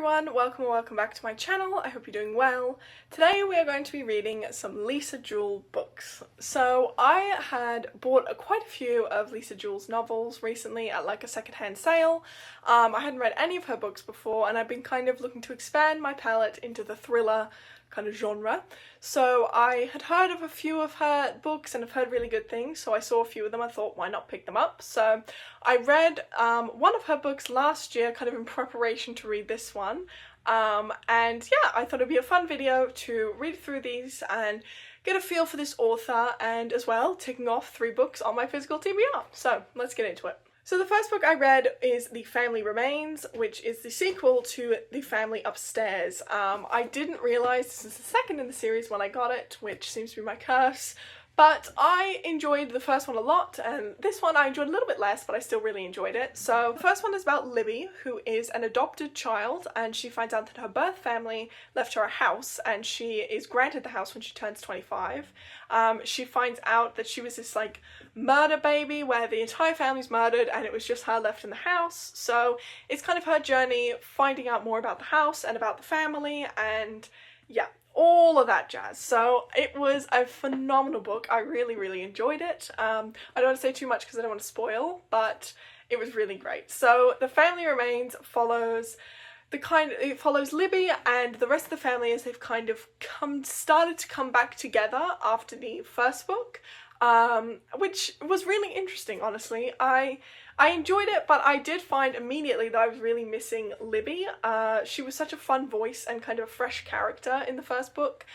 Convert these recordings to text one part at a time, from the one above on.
everyone, welcome or welcome back to my channel. I hope you're doing well. Today we are going to be reading some Lisa Jewell books. So I had bought quite a few of Lisa Jewell's novels recently at like a secondhand sale. I hadn't read any of her books before and I've been kind of looking to expand my palette into the thriller kind of genre. So I had heard of a few of her books and I've heard really good things, so I saw a few of them. I thought, why not pick them up? So I read one of her books last year kind of in preparation to read this one, and yeah, I thought it'd be a fun video to read through these and get a feel for this author, and as well ticking off 3 books on my physical TBR. So let's get into it. So the first book I read is The Family Remains, which is the sequel to The Family Upstairs. I didn't realise this is the second in the series when I got it, which seems to be my curse. But I enjoyed the first one a lot, and this one I enjoyed a little bit less, but I still really enjoyed it. So the first one is about Libby, who is an adopted child, and she finds out that her birth family left her a house, and she is granted the house when she turns 25. She finds out that she was this like murder baby where the entire family's murdered and it was just her left in the house. So it's kind of her journey finding out more about the house and about the family, and yeah, all of that jazz. So it was a phenomenal book. I really enjoyed it. I don't want to say too much because I don't want to spoil, but it was really great. So The Family Remains follows it follows Libby and the rest of the family as they've kind of started to come back together after the first book, which was really interesting, honestly. I enjoyed it, but I did find immediately that I was really missing Libby. She was such a fun voice and kind of a fresh character in the first book,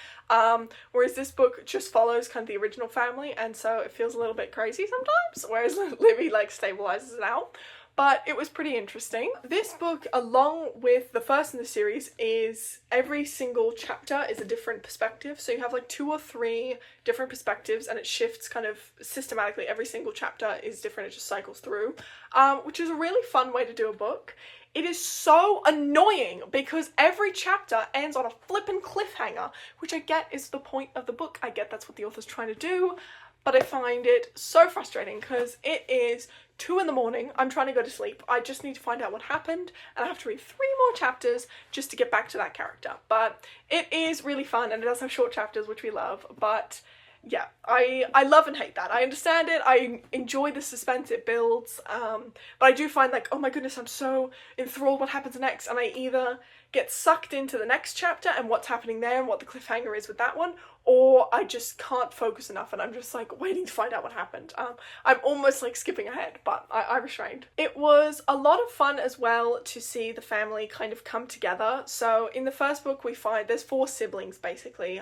whereas this book just follows kind of the original family, and so it feels a little bit crazy sometimes, whereas Libby like stabilizes it out. But it was pretty interesting. This book, along with the first in the series, is every single chapter is a different perspective. So you have like 2 or 3 different perspectives and it shifts kind of systematically. Every single chapter is different, it just cycles through, which is a really fun way to do a book. It is so annoying because every chapter ends on a flippin' cliffhanger, which I get is the point of the book. I get that's what the author's trying to do, but I find it so frustrating because it is 2 in the morning, I'm trying to go to sleep, I just need to find out what happened, and I have to read 3 more chapters just to get back to that character. But it is really fun, and it does have short chapters, which we love, but yeah, I love and hate that. I understand it, I enjoy the suspense it builds, but I do find like, oh my goodness, I'm so enthralled what happens next, and I either get sucked into the next chapter and what's happening there and what the cliffhanger is with that one, or I just can't focus enough and I'm just like waiting to find out what happened. I'm almost like skipping ahead, but I restrained. It was a lot of fun as well to see the family kind of come together. So in the first book we find there's 4 siblings basically,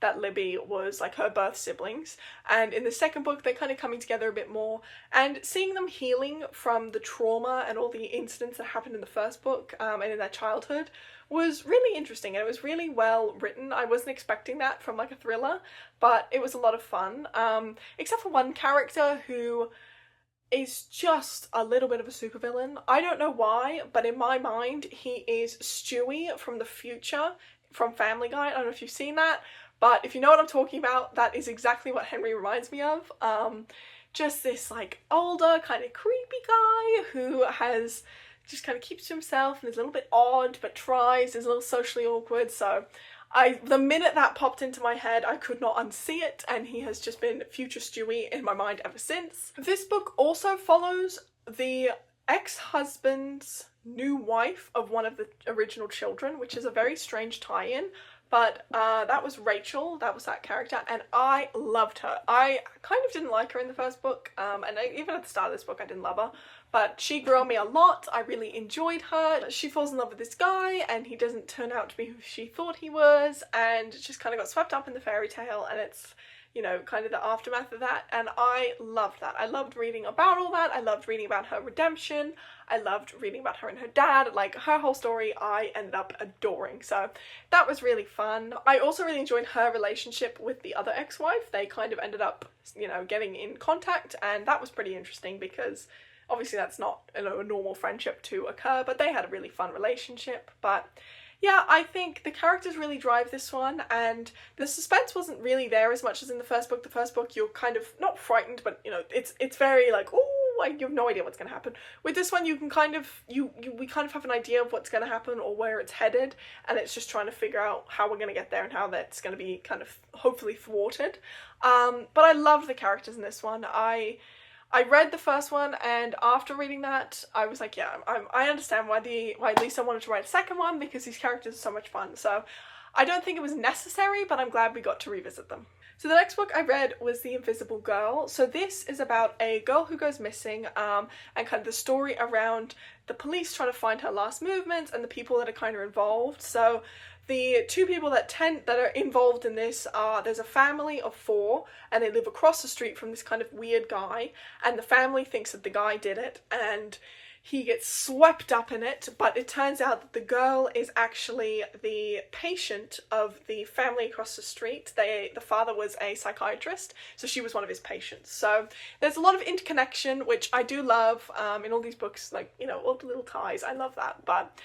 that Libby was like her birth siblings, and in the second book they're kind of coming together a bit more, and seeing them healing from the trauma and all the incidents that happened in the first book and in their childhood was really interesting, and it was really well written. I wasn't expecting that from like a thriller, but it was a lot of fun, except for one character who is just a little bit of a supervillain. I don't know why, but in my mind he is Stewie from the future from Family Guy. I don't know if you've seen that, but if you know what I'm talking about, that is exactly what Henry reminds me of. Just this like older kind of creepy guy who has just kind of keeps to himself and is a little bit odd but tries, is a little socially awkward. So the minute that popped into my head I could not unsee it, and he has just been future Stewie in my mind ever since. This book also follows the ex-husband's new wife of one of the original children, which is a very strange tie-in. But that was Rachel, that was that character, and I loved her. I kind of didn't like her in the first book, and even at the start of this book I didn't love her, but she grew on me a lot. I really enjoyed her. She falls in love with this guy and he doesn't turn out to be who she thought he was, and just kind of got swept up in the fairy tale, and it's, you know, kind of the aftermath of that, and I loved that. I loved reading about all that. I loved reading about her redemption. I loved reading about her and her dad. Like, her whole story I ended up adoring, so that was really fun. I also really enjoyed her relationship with the other ex-wife. They kind of ended up, you know, getting in contact, and that was pretty interesting because obviously that's not, you know, a normal friendship to occur, but they had a really fun relationship. But yeah, I think the characters really drive this one, and the suspense wasn't really there as much as in the first book. The first book you're kind of not frightened, but you know, it's very like, ooh, like you have no idea what's going to happen. With this one, you can kind of, we kind of have an idea of what's going to happen or where it's headed, and it's just trying to figure out how we're going to get there and how that's going to be kind of hopefully thwarted. But I loved the characters in this one. I read the first one, and after reading that, I was like, yeah, I understand why Lisa wanted to write a second one, because these characters are so much fun. So I don't think it was necessary, but I'm glad we got to revisit them. So the next book I read was The Invisible Girl. So this is about a girl who goes missing, and kind of the story around the police trying to find her last movements and the people that are kind of involved. So the two people that are involved in this are, there's a family of 4, and they live across the street from this kind of weird guy, and the family thinks that the guy did it, and he gets swept up in it, but it turns out that the girl is actually the patient of the family across the street. The father was a psychiatrist, so she was one of his patients. So there's a lot of interconnection, which I do love in all these books, like, you know, all the little ties. I love that. But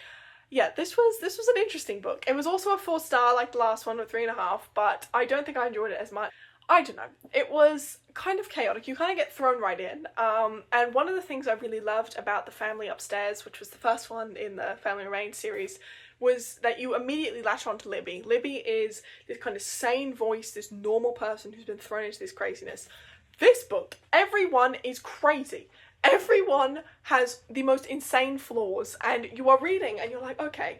yeah, this was an interesting book. It was also a 4-star like the last one, with 3.5, but I don't think I enjoyed it as much. I don't know. It was kind of chaotic. You kind of get thrown right in. And one of the things I really loved about The Family Upstairs, which was the first one in the Family Remains series, was that you immediately latch on to Libby. Libby is this kind of sane voice, this normal person who's been thrown into this craziness. This book, everyone is crazy. Everyone has the most insane flaws, and you are reading and you're like, okay,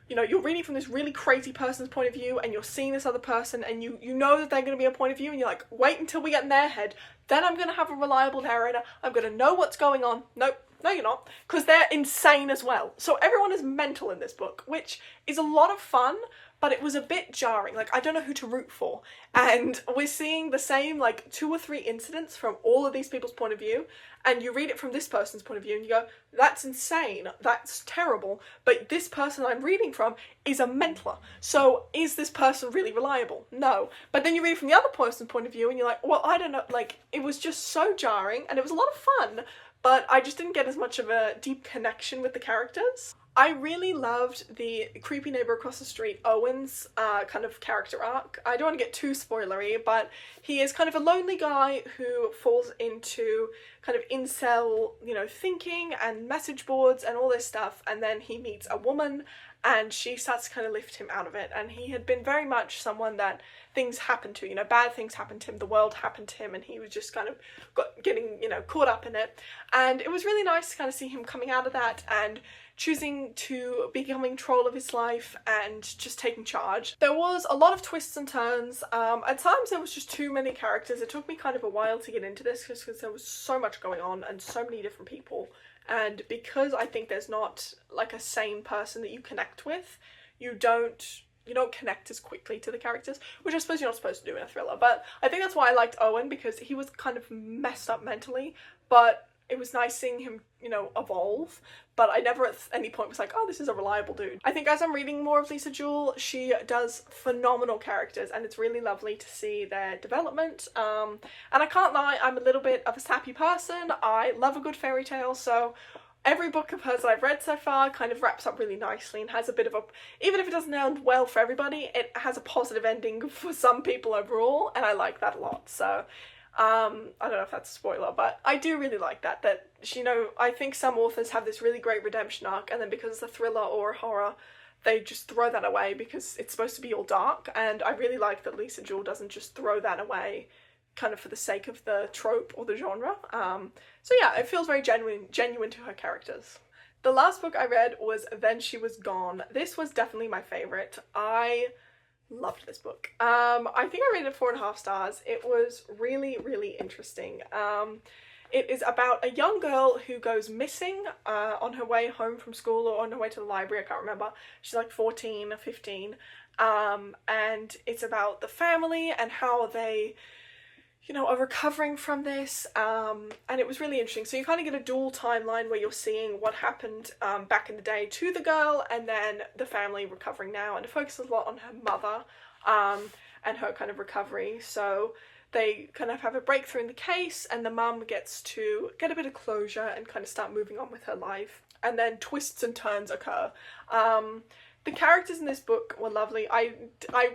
you know, you're reading from this really crazy person's point of view, and you're seeing this other person, and you know that they're going to be a point of view, and you're like, wait until we get in their head, then I'm going to have a reliable narrator, I'm going to know what's going on. Nope, no you're not, because they're insane as well. So everyone is mental in this book, which is a lot of fun, but it was a bit jarring. Like, I don't know who to root for. And we're seeing the same, like, 2 or 3 incidents from all of these people's point of view, and you read it from this person's point of view, and you go, that's insane, that's terrible, but this person I'm reading from is a mentaler. So is this person really reliable? No. But then you read it from the other person's point of view, and you're like, well, I don't know, like, it was just so jarring, and it was a lot of fun, but I just didn't get as much of a deep connection with the characters. I really loved the creepy neighbor across the street, Owen's kind of character arc. I don't want to get too spoilery, but he is kind of a lonely guy who falls into kind of incel, you know, thinking and message boards and all this stuff, and then he meets a woman and she starts to kind of lift him out of it, and he had been very much someone that things happened to, you know, bad things happened to him, the world happened to him, and he was just kind of getting, you know, caught up in it, and it was really nice to kind of see him coming out of that and choosing to become in control of his life and just taking charge. There was a lot of twists and turns. At times there was just too many characters. It took me kind of a while to get into this just because there was so much going on and so many different people. And because I think there's not like a sane person that you connect with, you don't connect as quickly to the characters, which I suppose you're not supposed to do in a thriller. But I think that's why I liked Owen, because he was kind of messed up mentally, but it was nice seeing him, you know, evolve, but I never at any point was like, oh, this is a reliable dude. I think as I'm reading more of Lisa Jewell, she does phenomenal characters, and it's really lovely to see their development. And I can't lie, I'm a little bit of a sappy person. I love a good fairy tale, so every book of hers that I've read so far kind of wraps up really nicely and has a bit of a, even if it doesn't end well for everybody, it has a positive ending for some people overall, and I like that a lot. So I don't know if that's a spoiler, but I do really like that, you know, I think some authors have this really great redemption arc, and then because it's a thriller or a horror, they just throw that away because it's supposed to be all dark, and I really like that Lisa Jewell doesn't just throw that away kind of for the sake of the trope or the genre. So yeah, it feels very genuine to her characters. The last book I read was Then She Was Gone. This was definitely my favourite. I loved this book. I think I rated it 4.5 stars. It was really, really interesting. It is about a young girl who goes missing on her way home from school or on her way to the library, I can't remember. She's like 14 or 15. And it's about the family and how they, you know, are recovering from this, and it was really interesting. So you kind of get a dual timeline where you're seeing what happened back in the day to the girl, and then the family recovering now, and it focuses a lot on her mother and her kind of recovery. So they kind of have a breakthrough in the case, and the mum gets to get a bit of closure and kind of start moving on with her life, and then twists and turns occur. The characters in this book were lovely. I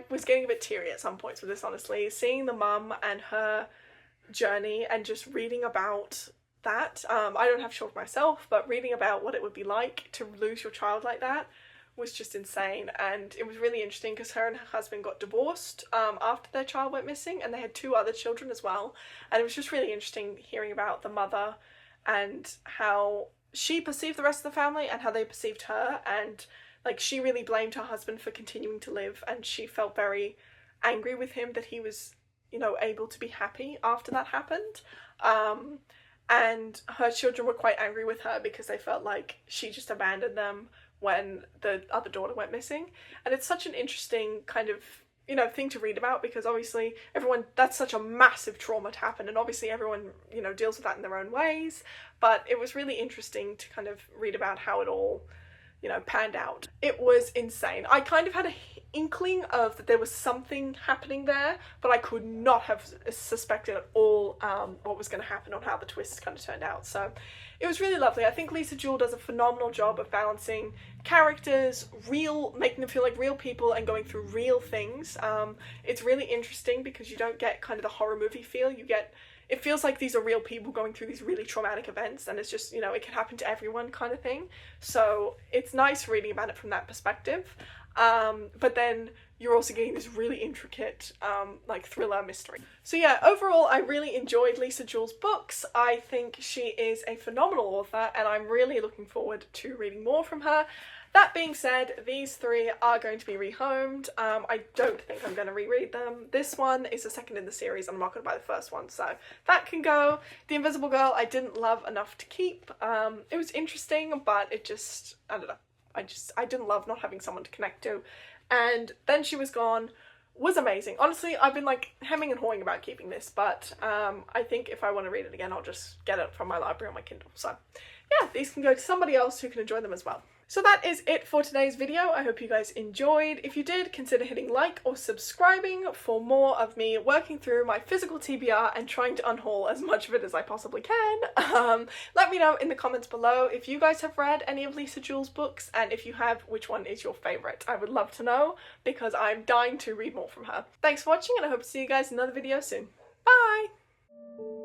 was getting a bit teary at some points with this, honestly. Seeing the mum and her journey and just reading about that. I don't have children myself, but reading about what it would be like to lose your child like that was just insane. And it was really interesting because her and her husband got divorced after their child went missing, and they had 2 other children as well. And it was just really interesting hearing about the mother and how she perceived the rest of the family and how they perceived her. And like, she really blamed her husband for continuing to live, and she felt very angry with him that he was, you know, able to be happy after that happened. And her children were quite angry with her because they felt like she just abandoned them when the other daughter went missing. And it's such an interesting kind of, you know, thing to read about, because obviously everyone, that's such a massive trauma to happen, and obviously everyone, you know, deals with that in their own ways. But it was really interesting to kind of read about how it all, you know, panned out. It was insane. I kind of had a inkling of that there was something happening there, but I could not have suspected at all what was going to happen or how the twists kind of turned out. So it was really lovely. I think Lisa Jewell does a phenomenal job of balancing characters, making them feel like real people and going through real things. It's really interesting because you don't get kind of the horror movie feel. It feels like these are real people going through these really traumatic events, and it's just, you know, it can happen to everyone kind of thing. So it's nice reading about it from that perspective. But then you're also getting this really intricate, like, thriller mystery. So yeah, overall, I really enjoyed Lisa Jewell's books. I think she is a phenomenal author, and I'm really looking forward to reading more from her. That being said, these 3 are going to be rehomed. I don't think I'm going to reread them. This one is the second in the series. I'm not going to buy the first one, so that can go. The Invisible Girl I didn't love enough to keep. It was interesting, but it just, I don't know. I didn't love not having someone to connect to. And Then She Was Gone was amazing. Honestly, I've been like hemming and hawing about keeping this, but I think if I want to read it again, I'll just get it from my library on my Kindle. So yeah, these can go to somebody else who can enjoy them as well. So that is it for today's video. I hope you guys enjoyed. If you did, consider hitting like or subscribing for more of me working through my physical TBR and trying to unhaul as much of it as I possibly can. Let me know in the comments below if you guys have read any of Lisa Jewell's books, and if you have, which one is your favourite. I would love to know, because I'm dying to read more from her. Thanks for watching, and I hope to see you guys in another video soon. Bye!